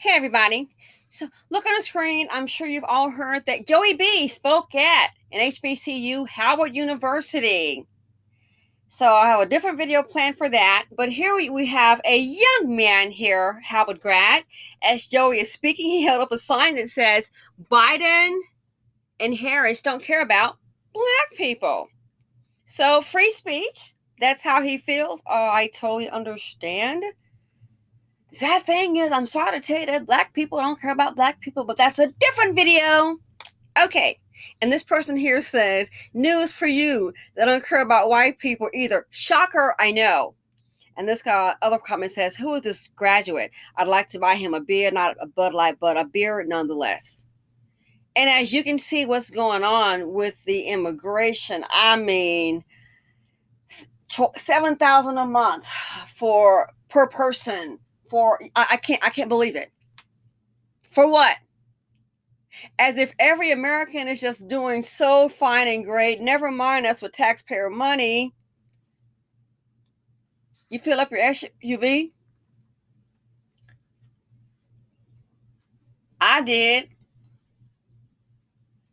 Hey, everybody. So, look on the screen. I'm sure you've all heard that Joey B spoke at an HBCU, Howard University. So, I have a different video planned for that. But here we have a young man here, Howard grad. As Joey is speaking, he held up a sign that says, Biden and Harris don't care about black people. So, free speech. That's how he feels. I totally understand. The sad thing is, I'm sorry to tell you that black people don't care about black people, but that's a different video. Okay, and this person here says, news for you, they don't care about white people either. Shocker, I know. And this guy, other comment says, who is this graduate? I'd like to buy him a beer, not a Bud Light, but a beer nonetheless. And as you can see what's going on with the immigration, I mean, $7,000 a month per person. I can't believe it. For what? As if every American is just doing so fine and great. Never mind us with taxpayer money. You fill up your SUV? I did.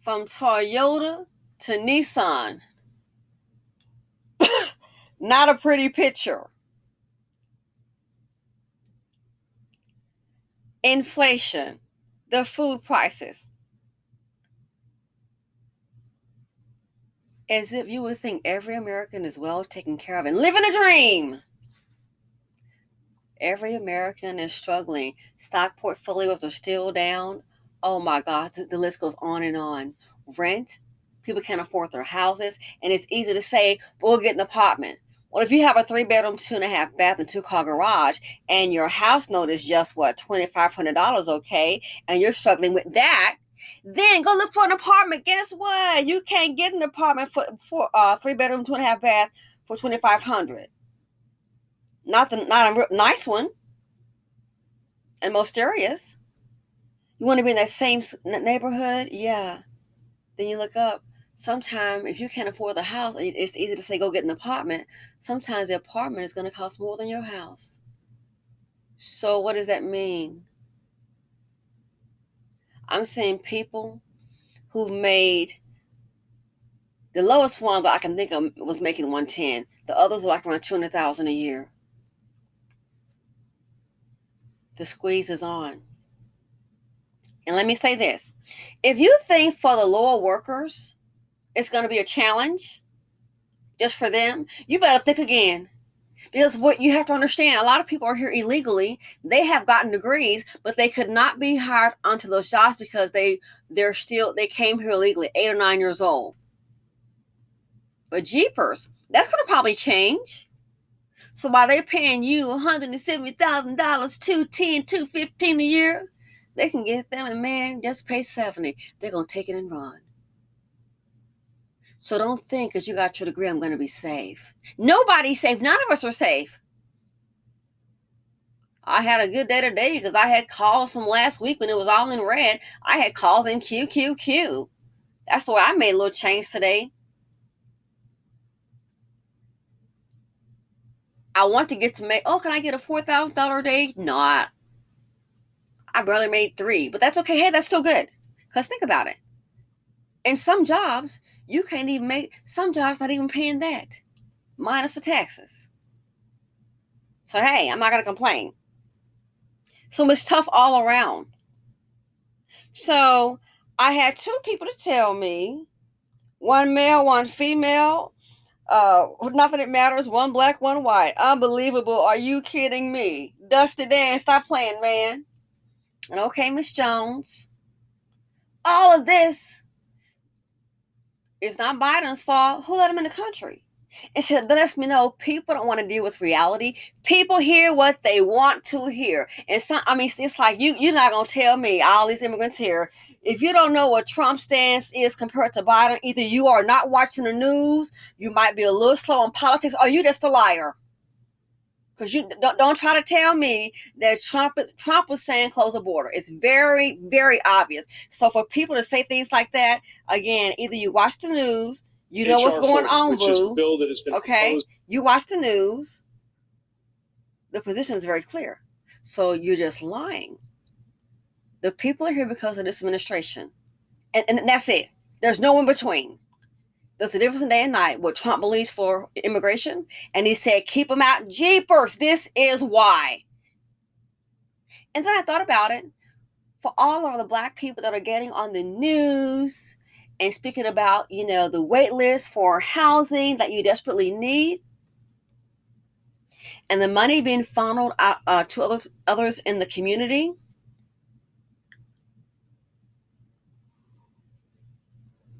From Toyota to Nissan. Not a pretty picture. Inflation, the food prices. As if you would think every American is well taken care of and living a dream. Every American is struggling. Stock portfolios are still down. Oh my gosh, the list goes on and on. Rent, people can't afford their houses, and it's easy to say, we'll get an apartment. Well, if you have a 3-bedroom, 2.5 bath, and 2-car garage, and your house note is just $2,500, okay, and you're struggling with that, then go look for an apartment. Guess what? You can't get an apartment for 3-bedroom, 2.5 bath for $2,500. Not a nice one. In most areas, you want to be in that same neighborhood, yeah. Then you look up. Sometimes, if you can't afford the house, it's easy to say go get an apartment. Sometimes the apartment is going to cost more than your house. So what does that mean? I'm seeing people who've made the lowest one that I can think of was making $110. The others are like around $200,000 a year. The squeeze is on. And let me say this. If you think for the lower workers, it's going to be a challenge just for them, you better think again. Because what you have to understand, a lot of people are here illegally. They have gotten degrees, but they could not be hired onto those jobs because they came here illegally, 8 or 9 years old. But jeepers, that's going to probably change. So while they're paying you $170,000, $210,000, $215,000 a year, they can get them, and man, just pay $70,000. They're going to take it and run. So don't think because you got your degree, I'm going to be safe. Nobody's safe. None of us are safe. I had a good day today because I had calls from last week when it was all in red. I had calls in QQQ. That's the way I made a little change today. I want to get to make, can I get a $4,000 a day? No, I barely made $3,000, but that's okay. Hey, that's still good. Because think about it. In some jobs, you can't even make, some jobs not even paying that, minus the taxes. So, hey, I'm not going to complain. So it's tough all around. So I had 2 people to tell me, one male, one female, nothing that matters, one black, one white. Unbelievable. Are you kidding me? Dusty Dan, stop playing, man. And okay, Miss Jones, all of this is not Biden's fault. Who let him in the country? And so that lets me know people don't want to deal with reality. People hear what they want to hear. And it's like you're not going to tell me, all these immigrants here, if you don't know what Trump's stance is compared to Biden, either you are not watching the news, you might be a little slow in politics, or you just a liar. Because you don't try to tell me that Trump was saying close the border. It's very, very obvious. So for people to say things like that, again, either you watch the news, you know what's going on, which is the bill that has been proposed. You watch the news, the position is very clear. So you're just lying. The people are here because of this administration. And that's it. There's no in between. There's a difference in day and night what Trump believes for immigration. And he said, keep them out. Jeepers, this is why. And then I thought about it. For all of the Black people that are getting on the news and speaking about, the wait list for housing that you desperately need, and the money being funneled out to others in the community,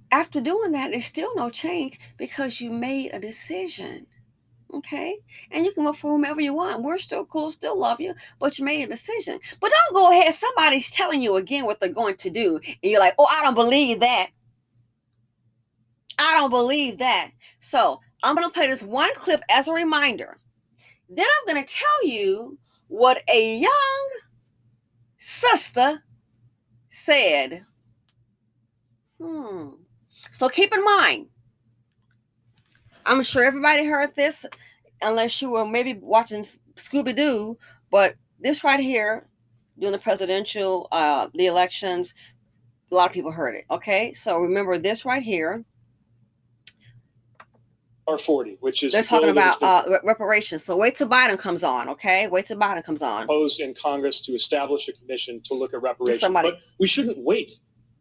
after doing that, there's still no change because you made a decision. Okay? And you can vote for whomever you want. We're still cool, still love you, but you made a decision. But don't go ahead. Somebody's telling you again what they're going to do. And you're like, oh, I don't believe that. I don't believe that. So I'm going to play this one clip as a reminder. Then I'm going to tell you what a young sister said. So keep in mind, I'm sure everybody heard this, unless you were maybe watching Scooby-Doo, but this right here, during the presidential, the elections, a lot of people heard it, okay? So remember this right here. R40, which is... They're talking about reparations. So wait till Biden comes on, okay? Wait till Biden comes on. Proposed in Congress to establish a commission to look at reparations. But we shouldn't wait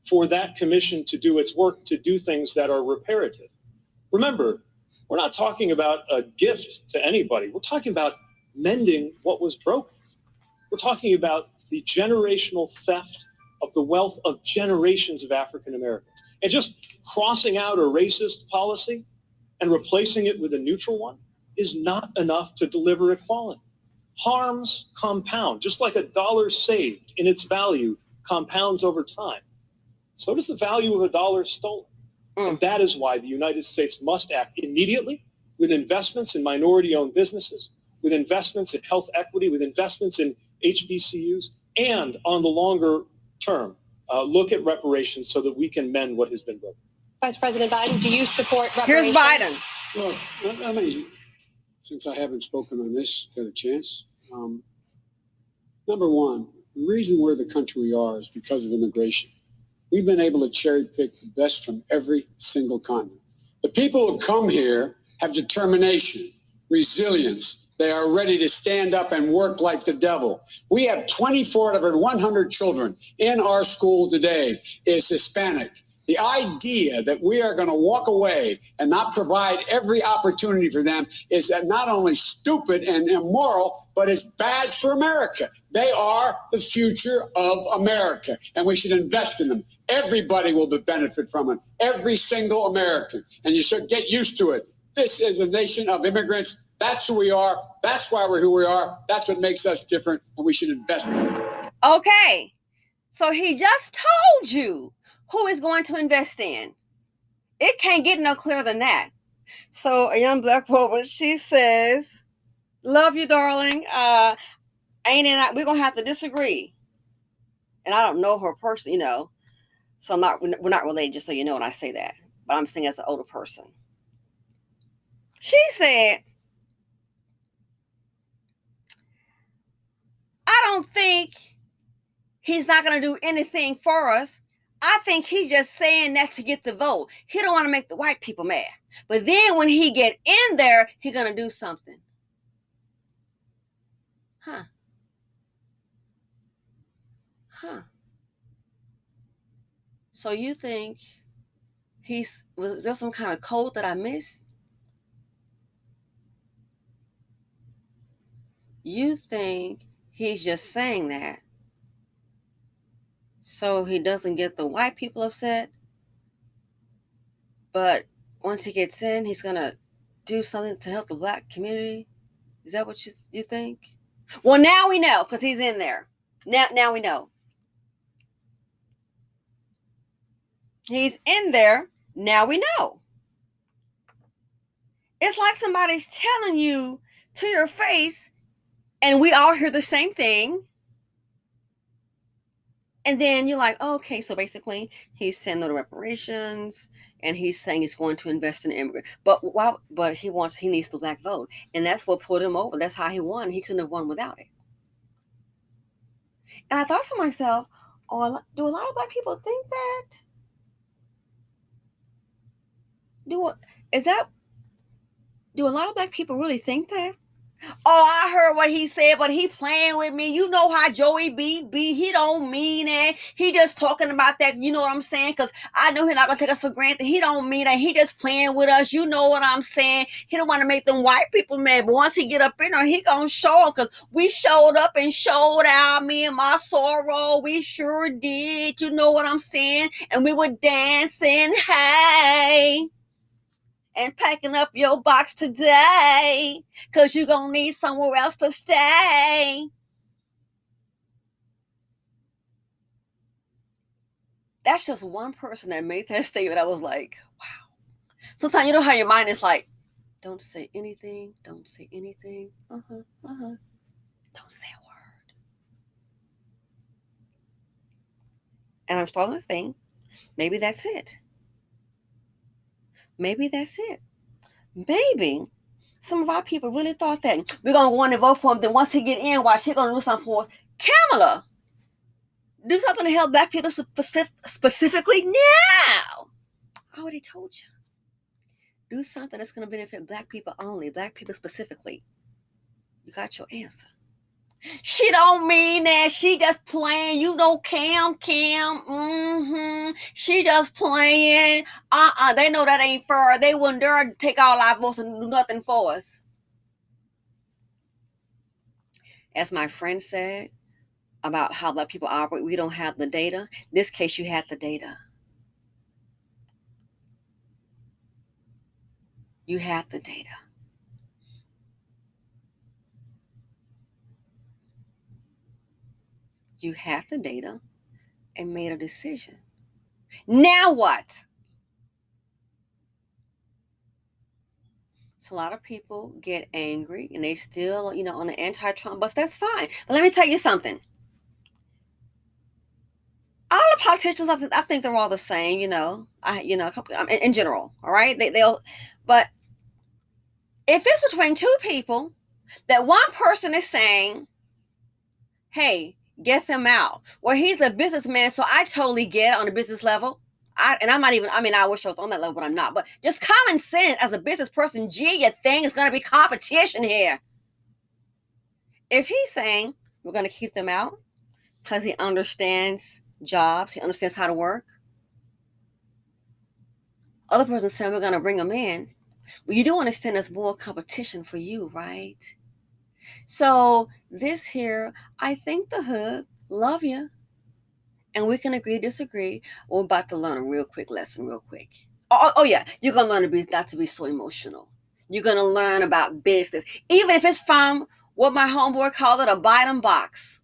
for that commission to do its work, to do things that are reparative. Remember, we're not talking about a gift to anybody. We're talking about mending what was broken. We're talking about the generational theft of the wealth of generations of African Americans. And just crossing out a racist policy and replacing it with a neutral one is not enough to deliver equality. Harms compound, just like a dollar saved in its value compounds over time. So does the value of a dollar stolen. And that is why the United States must act immediately with investments in minority-owned businesses, with investments in health equity, with investments in HBCUs, and on the longer term, look at reparations so that we can mend what has been broken. Vice President Biden, do you support reparations? Here's Biden. Well, let me, since I haven't spoken on this, got a chance. Number one, the reason we're the country we are is because of immigration. We've been able to cherry pick the best from every single continent. The people who come here have determination, resilience. They are ready to stand up and work like the devil. We have 24 out of every 100 children in our school today is Hispanic. The idea that we are going to walk away and not provide every opportunity for them is not only stupid and immoral, but it's bad for America. They are the future of America, and we should invest in them. Everybody will benefit from it, every single American, and you should get used to it. This is a nation of immigrants. That's who we are. That's why we're who we are. That's what makes us different, and we should invest in it. Okay, so he just told you who is going to invest in. It can't get no clearer than that. So a young Black woman, she says, love you, darling. We're going to have to disagree. And I don't know her personally, so we're not related, just so you know when I say that. But I'm saying as an older person. She said, I don't think he's not going to do anything for us. I think he's just saying that to get the vote. He don't want to make the white people mad. But then when he get in there, he's going to do something. Huh. So you think was there some kind of code that I missed? You think he's just saying that so he doesn't get the white people upset, but once he gets in, he's gonna do something to help the Black community? Is that what you think? Well, now we know, because he's in there. Now we know. He's in there. Now we know. It's like somebody's telling you to your face, and we all hear the same thing. And then you're like, oh, okay, so basically he's saying no to reparations, and he's saying he's going to invest in immigrants. But he needs the Black vote. And that's what put him over. That's how he won. He couldn't have won without it. And I thought to myself, Or do a lot of black people think that? Do a lot of black people really think that? Oh, I heard what he said, but he playing with me. You know how Joey B be. He don't mean it. He just talking about that. You know what I'm saying? Because I know he's not going to take us for granted. He don't mean that. He just playing with us. You know what I'm saying? He don't want to make them white people mad. But once he get up in there, he going to show them. Because we showed up and showed out. Me and my sorrow. We sure did. You know what I'm saying? And we were dancing. Hey. And packing up your box today, because you're going to need somewhere else to stay. That's just one person that made that statement. I was like, wow. Sometimes you know how your mind is like, don't say anything, don't say anything. Don't say a word. And I'm starting to think, maybe that's it. Maybe that's it. Maybe some of our people really thought that we're going to want to vote for him. Then once he get in, watch, he's going to do something for us. Kamala, do something to help black people specifically now. I already told you. Do something that's going to benefit black people only, black people specifically. You got your answer. She don't mean that. She just playing. You know, Cam. She just playing. They know that ain't fair. They wouldn't dare to take all our votes and do nothing for us. As my friend said about how black people operate, we don't have the data. In this case, you had the data. You had the data. You had the data and made a decision. Now what? So a lot of people get angry and they still, on the anti-Trump bus. That's fine. But let me tell you something. All the politicians, I think they're all the same, in general. All right. But if it's between two people, that one person is saying, hey, get them out. Well, he's a businessman, so I totally get it on a business level. I wish I was on that level, but I'm not. But just common sense as a business person, gee, you think it's going to be competition here. If he's saying we're going to keep them out because he understands jobs, he understands how to work. Other person saying we're going to bring them in. Well, you do understand there's more competition for you, right? So this here, I think the hood love you. And we can agree, disagree. We're about to learn a real quick lesson, real quick. Oh yeah, you're going to learn not to be so emotional. You're going to learn about business. Even if it's from what my homeboy called it, a bite-em box.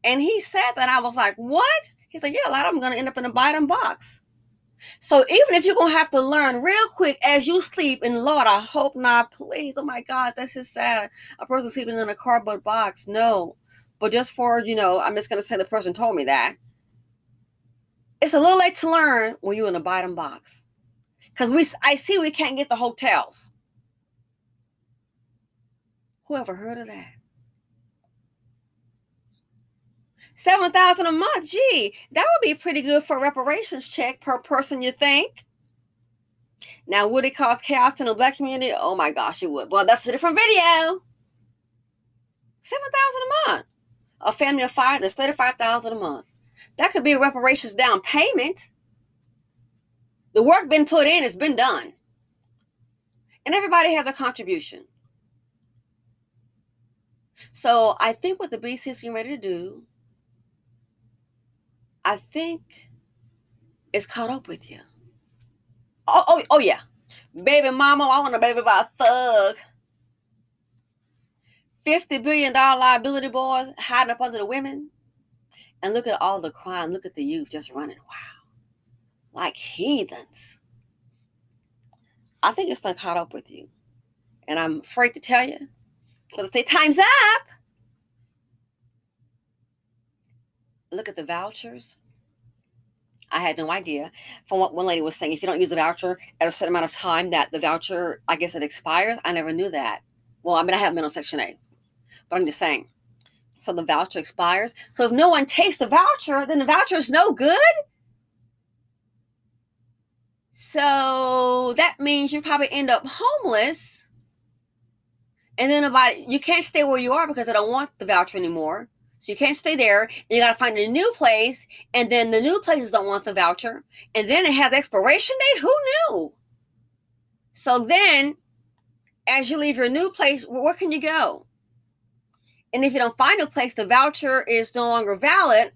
And he said that, I was like, what? He said, yeah, a lot of them going to end up in a bite-em box. So even if you're going to have to learn real quick as you sleep, and Lord, I hope not, please. Oh my God, that's just sad. A person sleeping in a cardboard box. No. But just for, I'm just going to say the person told me that. It's a little late to learn when you're in a bottom box. Because I see we can't get the hotels. Who ever heard of that? $7,000 a month. Gee, that would be pretty good for a reparations check per person, you think? Now, would it cause chaos in the black community? Oh my gosh, it would. Well, that's a different video. $7,000 a month. A family of 5, that's $35,000 a month. That could be a reparations down payment. The work been put in, it's been done. And everybody has a contribution. So I think what the BC is getting ready to do, I think it's caught up with you. Oh yeah. Baby mama, I want a baby by a thug. $50 billion liability boys hiding up under the women. And look at all the crime. Look at the youth just running. Wow. Like heathens. I think it's done caught up with you. And I'm afraid to tell you. Because I say time's up. Look at the vouchers. I had no idea. From what one lady was saying, if you don't use a voucher at a certain amount of time, that the voucher, I guess it expires. I never knew that. Well, I have been on Section 8. But I'm just saying. So the voucher expires. So if no one takes the voucher, then the voucher is no good. So that means you probably end up homeless. And then you can't stay where you are because they don't want the voucher anymore. So you can't stay there. And you got to find a new place. And then the new places don't want the voucher. And then it has expiration date. Who knew? So then, as you leave your new place, where can you go? And if you don't find a place, the voucher is no longer valid.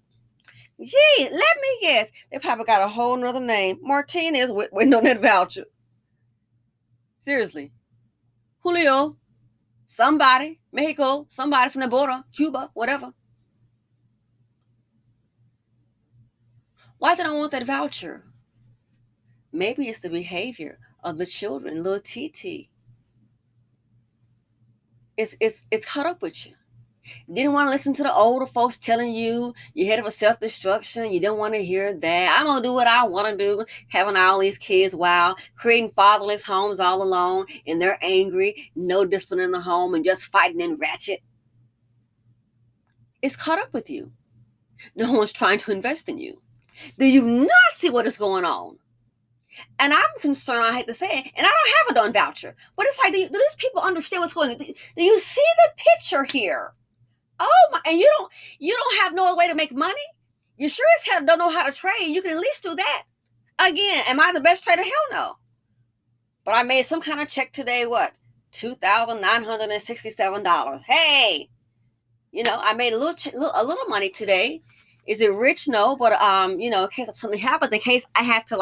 Gee, let me guess. They probably got a whole nother name. Martinez waiting on that voucher. Seriously. Julio. Somebody. Mexico. Somebody from the border. Cuba. Whatever. Why do they don't want that voucher? Maybe it's the behavior of the children. Little TT. It's caught up with you. Didn't want to listen to the older folks telling you you're headed for self-destruction. You don't want to hear that. I'm going to do what I want to do. Having all these kids, creating fatherless homes all alone. And they're angry. No discipline in the home and just fighting and ratchet. It's caught up with you. No one's trying to invest in you. Do you not see what is going on? And I'm concerned, I hate to say it, and I don't have a darn voucher. But it's like, do these people understand what's going on? Do you see the picture here? Oh my, and you don't have no way to make money? You sure as hell don't know how to trade. You can at least do that. Again, am I the best trader? Hell no. But I made some kind of check today, $2,967. Hey, I made a little money today. Is it rich? No, but in case something happens, in case I had to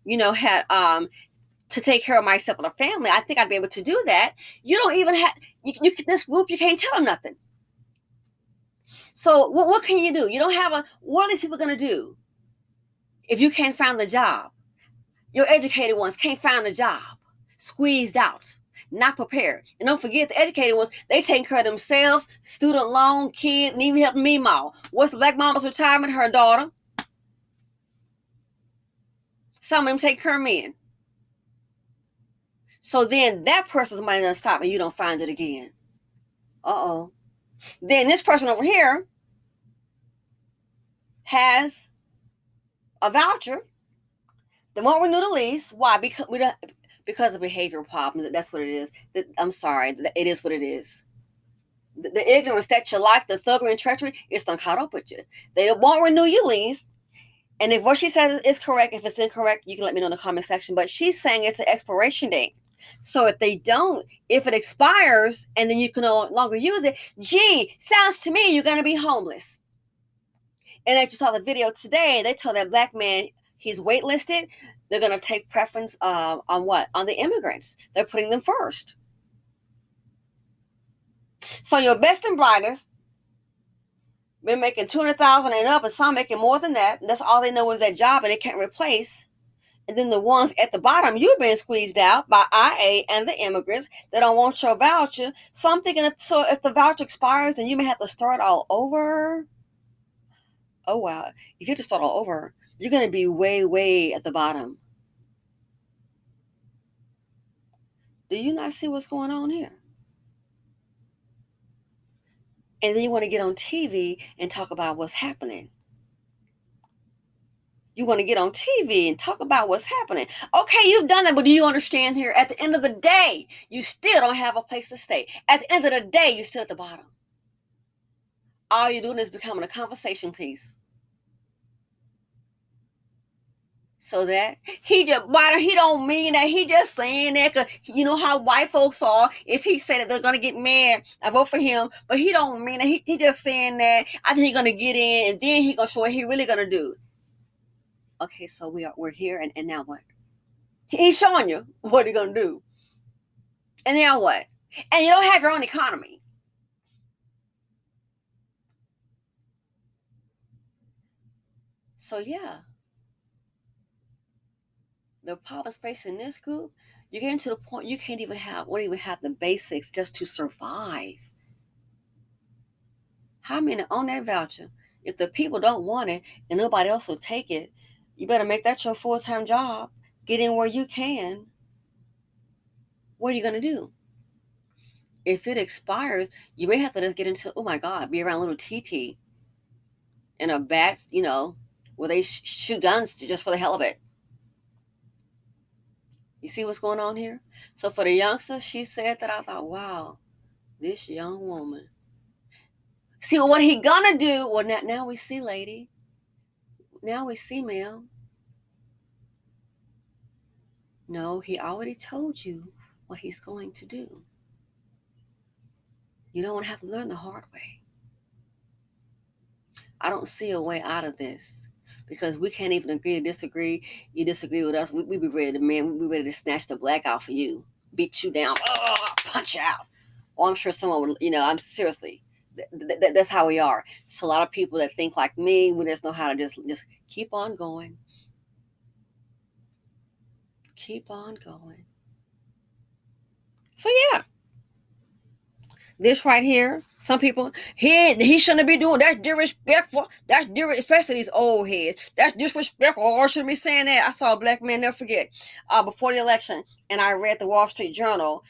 to take care of myself and a family, I think I'd be able to do that. You don't even have this group. You can't tell them nothing. So what can you do? You don't have what are these people going to do if you can't find the job? Your educated ones can't find a job, squeezed out, not prepared. And don't forget, the educated ones, they take care of themselves, student loan, kids, and even helping Meemaw. What's the black mama's retirement? Her daughter. Some of them take care of men. So then that person's money doesn't stop and you don't find it again. Uh-oh. Then this person over here has a voucher. They won't renew the lease. Why? Because of behavioral problems. That's what it is. I'm sorry. It is what it is. The ignorance that you like, the thuggery and treachery, it's done caught up with you. They won't renew your lease. And if what she says is correct, if it's incorrect, you can let me know in the comment section. But she's saying it's an expiration date. So if it expires and then you can no longer use it, sounds to me you're going to be homeless. And I just saw the video today. They told that black man he's waitlisted. They're going to take preference on what? On the immigrants. They're putting them first. So your best and brightest been making $200,000 and up, and some making more than that. And that's all they know is that job, and they can't replace. And then the ones at the bottom, you've been squeezed out by IA and the immigrants that don't want your voucher. So I'm thinking, if the voucher expires, then you may have to start all over. Oh, wow. If you have to start all over, you're going to be way, way at the bottom. Do you not see what's going on here? And then you want to get on TV and talk about what's happening. You want to get on TV and talk about what's happening. Okay, you've done that, but do you understand here? At the end of the day, you still don't have a place to stay. At the end of the day, you're still at the bottom. All you're doing is becoming a conversation piece. So that he don't mean that. He just saying that because you know how white folks are. If he said that they're going to get mad, I vote for him. But he don't mean that. He just saying that. I think he's going to get in and then he's going to show what he really going to do. Okay, so we're here and now what? He's showing you what he's going to do. And now what? And you don't have your own economy. So yeah. The problems facing this group, you're getting to the point you won't even have the basics just to survive. How many own that voucher? If the people don't want it and nobody else will take it, you better make that your full-time job. Get in where you can. What are you going to do? if it expires, you may have to just get into, oh my God, be around little TT and a bats, you know, where they shoot guns just for the hell of it. You see what's going on here? So for the youngster, she said that. I thought, wow, this young woman. See what he gonna do? Well, now we see, lady. Now we see, ma'am. No, he already told you what he's going to do. You don't want to have to learn the hard way. I don't see a way out of this because we can't even agree to disagree. You disagree with us, we be ready to, man, we be ready to snatch the black out for you, beat you down, punch out. Or I'm sure someone would, you know, I'm seriously, that's how we are. So a lot of people that think like me, we just know how to just keep on going. Keep on going. So yeah. This right here, some people, he shouldn't be doing, that's disrespectful. That's especially these old heads. That's disrespectful. Or shouldn't be saying that. I saw a black man, never forget, before the election, and I read the Wall Street Journal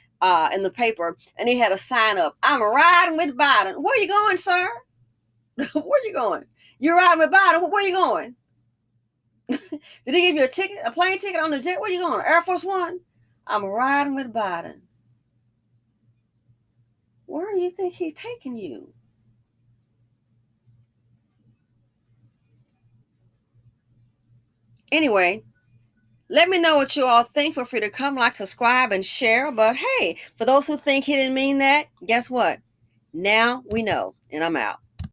in the paper, and he had a sign up, I'm riding with Biden. Where you going, sir? Where you going? You're riding with Biden. Where you going? Did he give you a ticket, a plane ticket on the jet? Where you going? Air Force One? I'm riding with Biden. Where do you think he's taking you? Anyway, let me know what you all think. Feel free to come, like, subscribe, and share. But hey, for those who think he didn't mean that, guess what? Now we know, and I'm out.